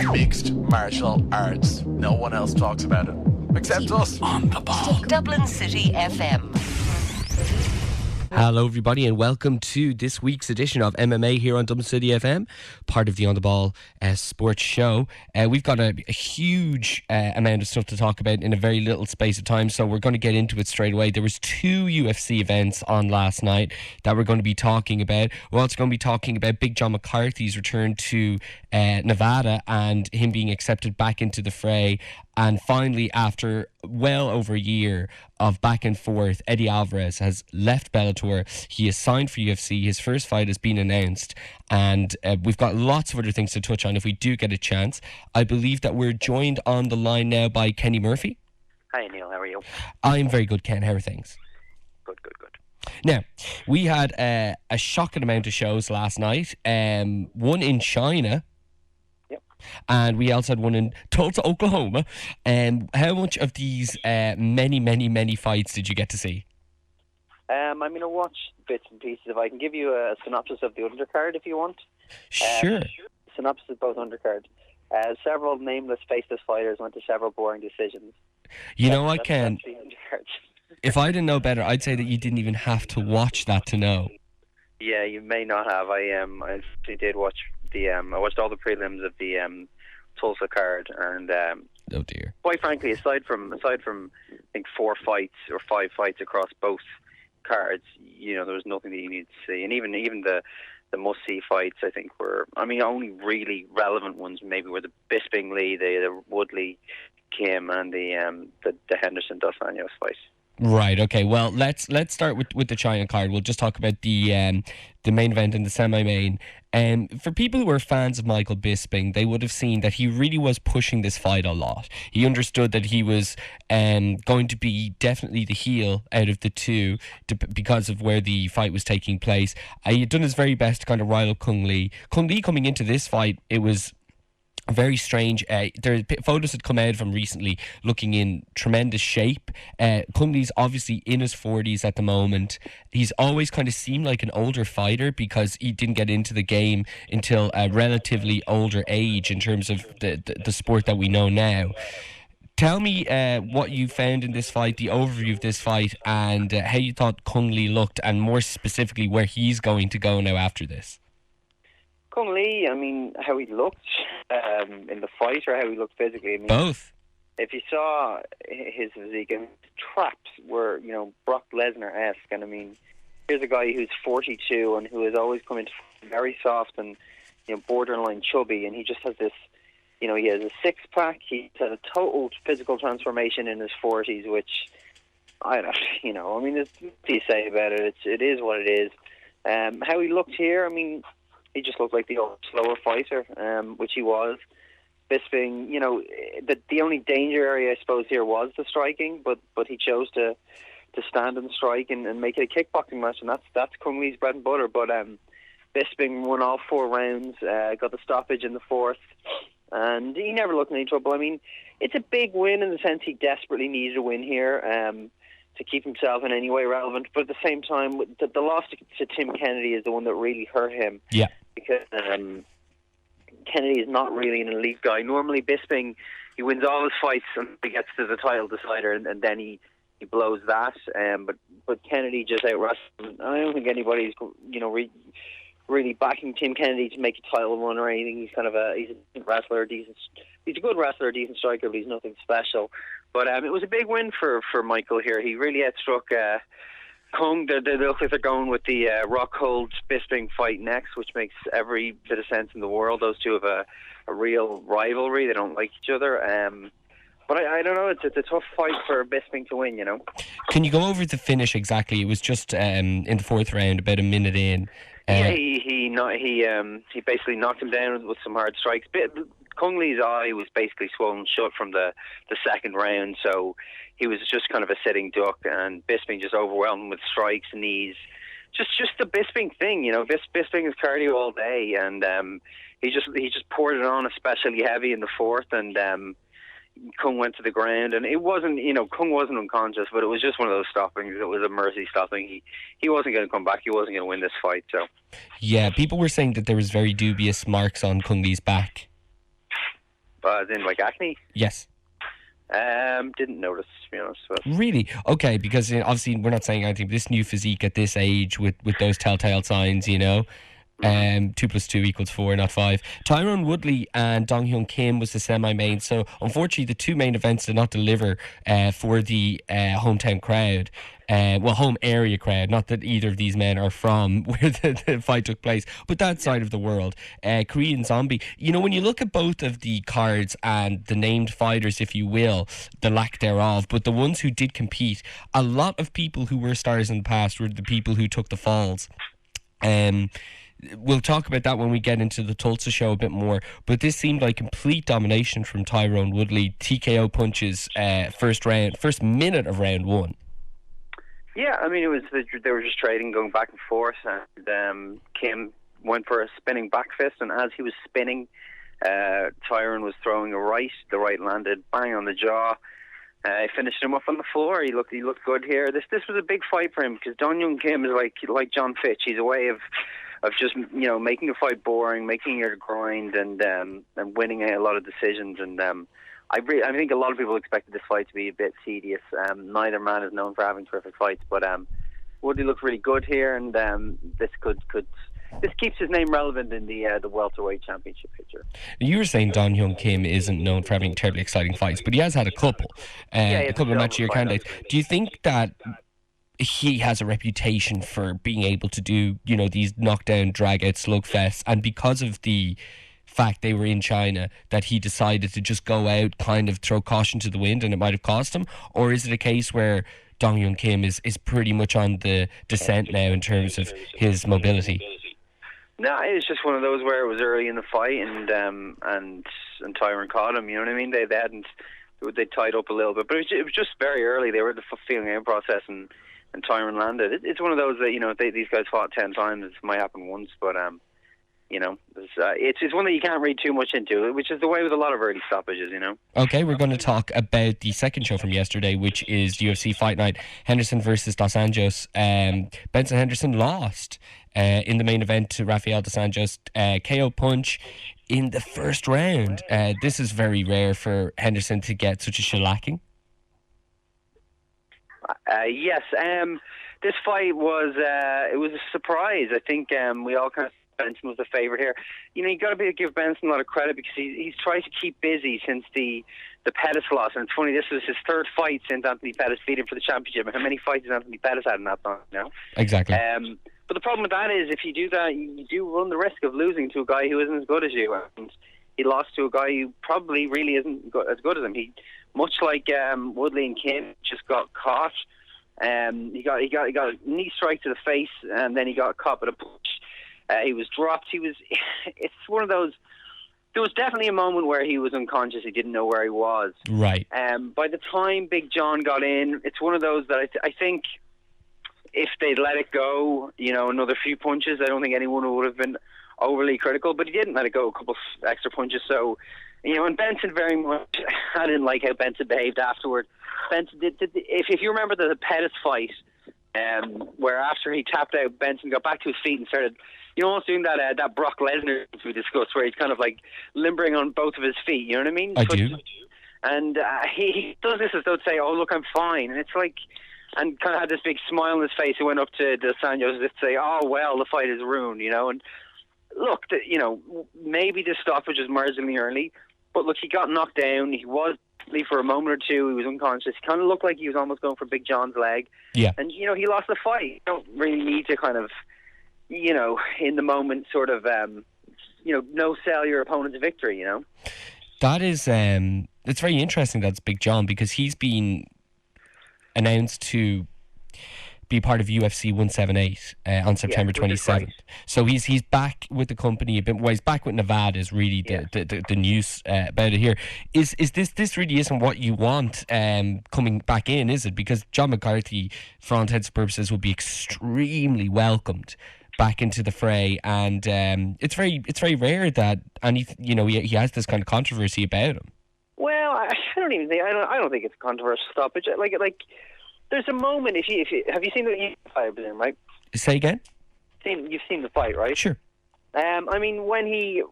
Mixed martial arts. No one else talks about it. Except us. On the ball. Dublin City FM. Hello everybody and welcome to this week's edition of MMA here on Dublin City FM, part of the On the Ball sports show. We've got a huge amount of stuff to talk about in a very little space of time, so we're going to get into it straight away. There was 2 UFC events on last night that we're going to be talking about. We're also going to be talking about Big John McCarthy's return to Nevada and him being accepted back into the fray. And finally, after well over a year of back and forth, Eddie Alvarez has left Bellator. He has signed for UFC. His first fight has been announced. And we've got lots of other things to touch on if we do get a chance. I believe that we're joined on the line now by Kenny Murphy. Hi, Neil. How are you? I'm very good, Ken. How are things? Good. Now, we had a shocking amount of shows last night. One in China. And we also had one in Tulsa, Oklahoma. How much of these many fights did you get to see? I watched bits and pieces. If I can give you a synopsis of the undercard, if you want. Sure. Synopsis of both undercard. Several nameless, faceless fighters went to several boring decisions. You know, I can. If I didn't know better, I'd say that you didn't even have to watch that to know. Yeah, you may not have. I actually did watch I watched all the prelims of the Tulsa card, and oh dear. Quite frankly, aside from I think 4 fights or 5 fights across both cards, there was nothing that you needed to see, and even the must-see fights, I think only really relevant ones maybe were the Bisping Lee, the Woodley Kim, and the Henderson Dos Anjos fight. Right. Okay. Well, let's start with the China card. We'll just talk about the main event and the semi-main. For people who are fans of Michael Bisping, they would have seen that he really was pushing this fight a lot. He understood that he was going to be definitely the heel out of the two because of where the fight was taking place. He had done his very best to kind of rile up Cung Le. Cung Le coming into this fight, it was very strange. Photos had come out from recently looking in tremendous shape. Cung Le's obviously in his 40s at the moment. He's always kind of seemed like an older fighter because he didn't get into the game until a relatively older age in terms of the sport that we know now. Tell me what you found in this fight, the overview of this fight, and how you thought Cung Le looked, and more specifically where he's going to go now after this. Cung Le, how he looked in the fight or how he looked physically. Both. If you saw his physique, and his traps were, Brock Lesnar-esque. And here's a guy who's 42 and who has always come into very soft and, borderline chubby, and he just has this, he has a 6-pack. He's had a total physical transformation in his 40s, which I don't, there's nothing to say about it. It is what it is. How he looked here, he just looked like the old slower fighter, which he was. Bisping, the only danger area, I suppose, here was the striking, but he chose to stand and strike and make it a kickboxing match, and that's Cung Le's bread and butter. But Bisping won all 4 rounds, got the stoppage in the 4th, and he never looked in any trouble. It's a big win in the sense he desperately needed a win here to keep himself in any way relevant, but at the same time, the loss to Tim Kennedy is the one that really hurt him. Yeah. Because Kennedy is not really an elite guy. Normally, Bisping, he wins all his fights and he gets to the title decider, and then he blows that. But Kennedy just out-wrestled him. I don't think anybody's really backing Tim Kennedy to make a title run or anything. He's kind of he's a wrestler, he's a good wrestler, a decent striker, but he's nothing special. But it was a big win for Michael here. He really outstruck Cung. They look like they're going with the Rockhold Bisping fight next, which makes every bit of sense in the world. Those two have a real rivalry. They don't like each other. But I don't know. It's a tough fight for Bisping to win. Can you go over the finish exactly? It was just in the 4th round, about a minute in. He basically knocked him down with some hard strikes. Cung Le's eye was basically swollen shut from the 2nd round, so he was just kind of a sitting duck, and Bisping just overwhelmed him with strikes, knees. Just the Bisping thing, Bisping is cardio all day, and he just poured it on especially heavy in the 4th, and Cung went to the ground, and it wasn't, Cung wasn't unconscious, but it was just one of those stoppings. It was a mercy stopping. He wasn't going to come back. He wasn't going to win this fight. So yeah, people were saying that there was very dubious marks on Cung Le's back. as in like acne. Yes. Didn't notice, to be honest. But. Really? Okay, because obviously we're not saying anything, but this new physique at this age with those telltale signs, 2 + 2 = 4, not 5. Tyrone Woodley and Dong Hyun Kim was the semi-main, so unfortunately the two main events did not deliver for the hometown crowd. Home area crowd. Not that either of these men are from where the fight took place, but that side of the world. Korean Zombie. When you look at both of the cards and the named fighters, if you will, the lack thereof, but the ones who did compete, a lot of people who were stars in the past were the people who took the falls. We'll talk about that when we get into the Tulsa show a bit more, but this seemed like complete domination from Tyrone Woodley. TKO punches first minute of round 1. Yeah, I mean, they were just trading, going back and forth, and Kim went for a spinning back fist, and as he was spinning, Tyrone was throwing a right. The right landed bang on the jaw. He finished him up on the floor. He looked good here. This was a big fight for him, because Dong Hyun Kim is like John Fitch. He's a way of just making a fight boring, making it a grind, and winning a lot of decisions. And I think a lot of people expected this fight to be a bit tedious. Neither man is known for having terrific fights, but Woodley looked really good here, and this keeps his name relevant in the welterweight championship picture. You were saying Dong Hyun Kim isn't known for having terribly exciting fights, but he has had a couple of match of your candidates. Do you think that he has a reputation for being able to do, these knockdown, drag-out slugfests, and because of the fact they were in China, that he decided to just go out, kind of throw caution to the wind, and it might have cost him? Or is it a case where Dong Hyun Kim is pretty much on the descent now in terms of his mobility? No, it's just one of those where it was early in the fight, and Tyrone caught him. You know what I mean? They tied up a little bit, but it was just very early. They were in the feeling out process, and Tyrone landed. It's one of those that these guys fought 10 times. It might happen once, but it's one that you can't read too much into, which is the way with a lot of early stoppages. Okay, we're going to talk about the second show from yesterday, which is UFC Fight Night, Henderson versus Dos Anjos. Benson Henderson lost in the main event to Rafael Dos Anjos, KO punch in the first round. This is very rare for Henderson to get such a shellacking. Yes, this fight was a surprise. I think we all kind of Benson was the favourite here. You got to give Benson a lot of credit, because he's tried to keep busy since the Pettis loss. And it's funny, this was his third fight since Anthony Pettis beat him for the championship. How many fights has Anthony Pettis had in that time now? Exactly. But the problem with that is, if you do that, you do run the risk of losing to a guy who isn't as good as you. And he lost to a guy who probably really isn't as good as him. He, much like Woodley and Kim, just got caught. He got a knee strike to the face, and then he got caught with a punch. He was dropped. It's one of those. There was definitely a moment where he was unconscious. He didn't know where he was. Right. By the time Big John got in, it's one of those that I think if they'd let it go, another few punches, I don't think anyone would have been overly critical. But he didn't let it go, a couple of extra punches. So, and Benson very much, I didn't like how Benson behaved afterward. Benson did if you remember the Pettis fight, where after he tapped out, Benson got back to his feet and started, almost doing that Brock Lesnar we discussed, where he's kind of like limbering on both of his feet. You know what I mean? I do. And he does this as though to say, "Oh, look, I'm fine," and it's like, and kind of had this big smile on his face. He went up to Dos Anjos as if to say, "Oh well, the fight is ruined," And look, maybe this stoppage was marginally early, but look, he got knocked down. He was, for a moment or two, he was unconscious. He kind of looked like he was almost going for Big John's leg. Yeah. And, he lost the fight. You don't really need to kind of, in the moment sort of, no sell your opponent's victory, That is, it's very interesting that's Big John, because he's been announced to be part of UFC 178 on September 27th. So he's back with the company a bit. Well, he's back with Nevada is really the news about it here. Is this really isn't what you want coming back in, is it? Because John McCarthy, for all intents and purposes, will be extremely welcomed back into the fray, and it's very rare that he has this kind of controversy about him. Well, I don't even think I don't think it's a controversial stoppage. Like there's a moment. If you have you seen the fight, right? Say again. You've seen the fight, right? Sure. I mean, when he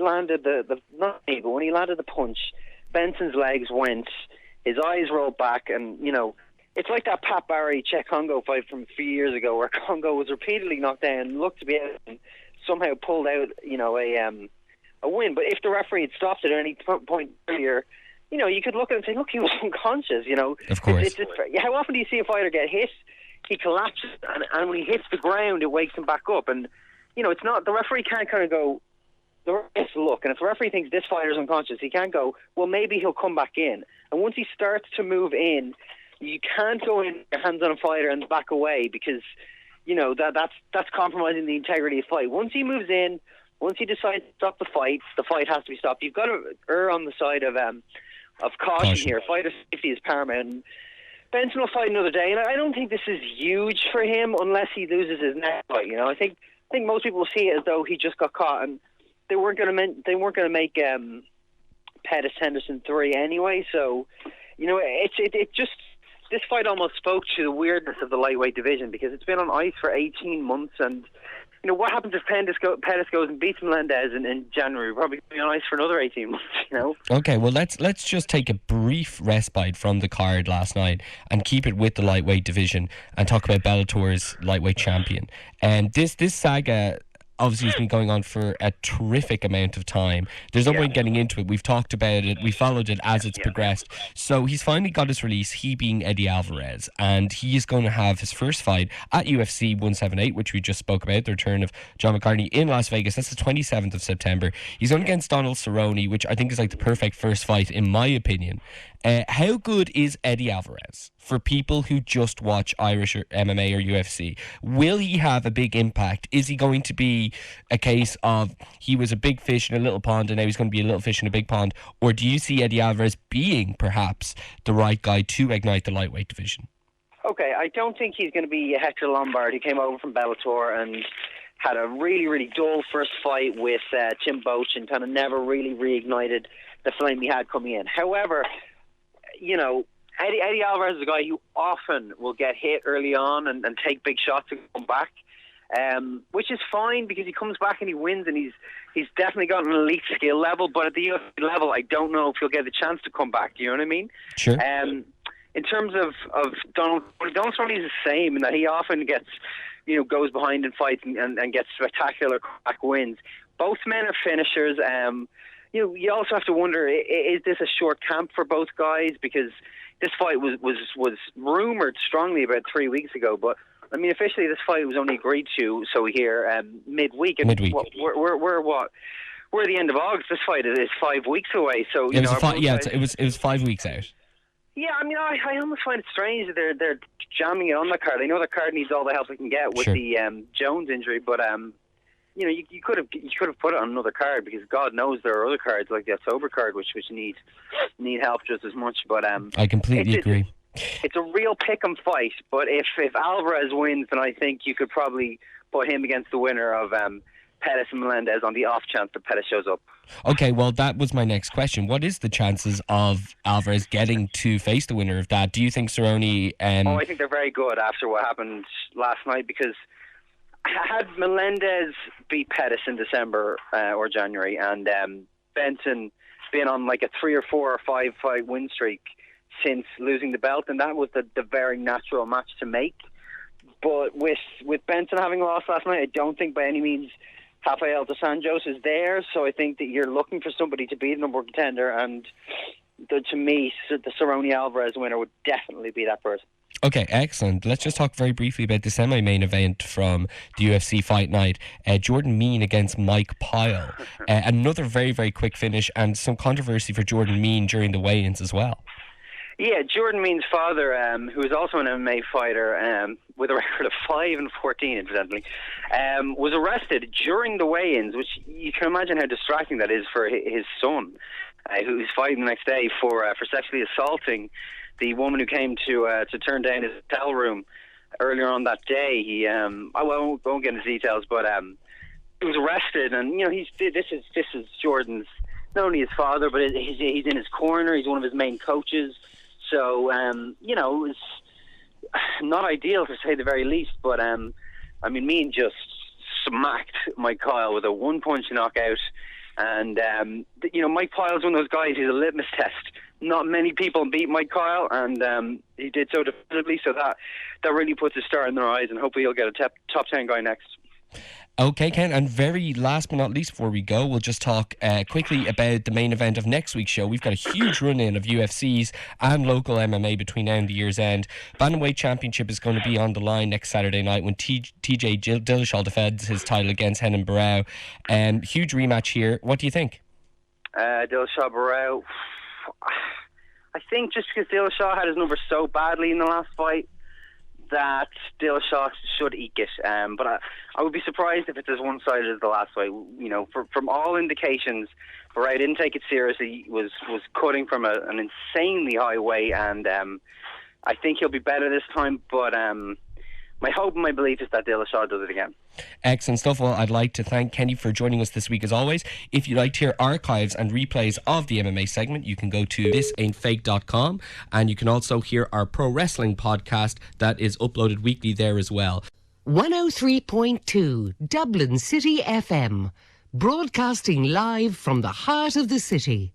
landed when when he landed the punch, Benson's legs went, his eyes rolled back, and, it's like that Pat Barry-Czech Congo fight from a few years ago where Congo was repeatedly knocked down, looked to be out, and somehow pulled out, a win. But if the referee had stopped it at any point earlier, you could look at it and say, look, he was unconscious, Of course. How often do you see a fighter get hit? He collapses, and when he hits the ground, it wakes him back up. And, it's not, the referee can't kind of go, the referee has to look, and if the referee thinks this fighter's unconscious, he can't go, well, maybe he'll come back in. And once he starts to move in, you can't go in your hands on a fighter and back away because, that's compromising the integrity of the fight. Once he moves in, once he decides to stop the fight has to be stopped. You've got to err on the side of caution here. Fighter safety is paramount. And Benson will fight another day, and I don't think this is huge for him unless he loses his next fight. I think most people will see it as though he just got caught, and they weren't going to make Pettis Henderson 3 anyway. So, it just. This fight almost spoke to the weirdness of the lightweight division because it's been on ice for 18 months, and what happens if Pettis goes and beats Melendez in January? We're probably going to be on ice for another 18 months. Okay, well let's just take a brief respite from the card last night and keep it with the lightweight division and talk about Bellator's lightweight champion. And this saga obviously has been going on for a terrific amount of time. There's no point getting into it. We've talked about it. We followed it as it's progressed. So he's finally got his release, he being Eddie Alvarez, and he is going to have his first fight at UFC 178, which we just spoke about, the return of John McCartney in Las Vegas. That's the 27th of September. He's going against Donald Cerrone, which I think is like the perfect first fight in my opinion. How good is Eddie Alvarez for people who just watch Irish or MMA or UFC? Will he have a big impact? Is he going to be a case of he was a big fish in a little pond and now he's going to be a little fish in a big pond? Or do you see Eddie Alvarez being perhaps the right guy to ignite the lightweight division? Okay, I don't think he's going to be Hector Lombard. He came over from Bellator and had a really, really dull first fight with Tim Boach and kind of never really reignited the flame he had coming in. However, Eddie Alvarez is a guy who often will get hit early on and take big shots and come back, which is fine because he comes back and he wins, and he's definitely got an elite skill level. But at the UFC level, I don't know if he'll get the chance to come back. Do you know what I mean? Sure. In terms of Donald Cerrone is the same in that he often gets, goes behind in fights and gets spectacular comeback wins. Both men are finishers. You also have to wonder, is this a short camp for both guys? Because this fight was rumoured strongly about 3 weeks ago, but I mean, officially this fight was only agreed to, so we hear, midweek. And midweek. We're at the end of August. This fight is 5 weeks away. So it was 5 weeks out. Yeah, I mean, I almost find it strange that they're jamming it on the card. I know the card needs all the help it can get with the Jones injury, but you could have put it on another card because God knows there are other cards like the October card which need help just as much. But I completely agree. It's a real pick'em fight. But if Alvarez wins, then I think you could probably put him against the winner of Pettis and Melendez on the off chance that Pettis shows up. Okay, well, that was my next question. What is the chances of Alvarez getting to face the winner of that? Do you think Cerrone... I think they're very good after what happened last night, because had Melendez beat Pettis in December or January, and Benson been on like a 3 or 4 or 5 fight win streak since losing the belt, and that was the very natural match to make. But with Benson having lost last night, I don't think by any means Rafael dos Anjos is there, so I think that you're looking for somebody to be the number one contender, and to me, the Cerrone Alvarez winner would definitely be that person. Okay, excellent. Let's just talk very briefly about the semi-main event from the UFC Fight Night. Jordan Mean against Mike Pyle. Another very, very quick finish, and some controversy for Jordan Mean during the weigh-ins as well. Yeah, Jordan Mean's father, who is also an MMA fighter with a record of 5-14, incidentally, was arrested during the weigh-ins, which you can imagine how distracting that is for his son, who's fighting the next day for sexually assaulting the woman who came to turn down his hotel room earlier on that day. He, I won't get into details, but he was arrested, and this is Jordan's, not only his father, but he's in his corner. He's one of his main coaches. So, it was not ideal to say the very least, but Mean just smacked Mike Kyle with a one-punch knockout. And, Mike Pyle's one of those guys who's a litmus test. Not many people beat Mike Kyle, and he did so definitively, so that really puts a star in their eyes, and hopefully he'll get a top 10 guy next. Okay, Ken, and very last but not least before we go, we'll just talk quickly about the main event of next week's show. We've got a huge run-in of UFCs and local MMA between now and the year's end. Bantamweight Championship is going to be on the line next Saturday night when TJ Dillashaw defends his title against Henan Barrow. Huge rematch here. What do you think? Dillashaw Barrow, I think just because Dillashaw had his number so badly in the last fight, that Dillashaw should eke it. But I would be surprised if it's as one-sided as the last fight. From all indications, Barrow didn't take it seriously, was cutting from an insanely high weight, and I think he'll be better this time, but my hope and my belief is that Dillashaw does it again. Excellent stuff. Well, I'd like to thank Kenny for joining us this week as always. If you'd like to hear archives and replays of the MMA segment, you can go to thisaintfake.com, and you can also hear our pro wrestling podcast that is uploaded weekly there as well. 103.2 Dublin City FM, broadcasting live from the heart of the city.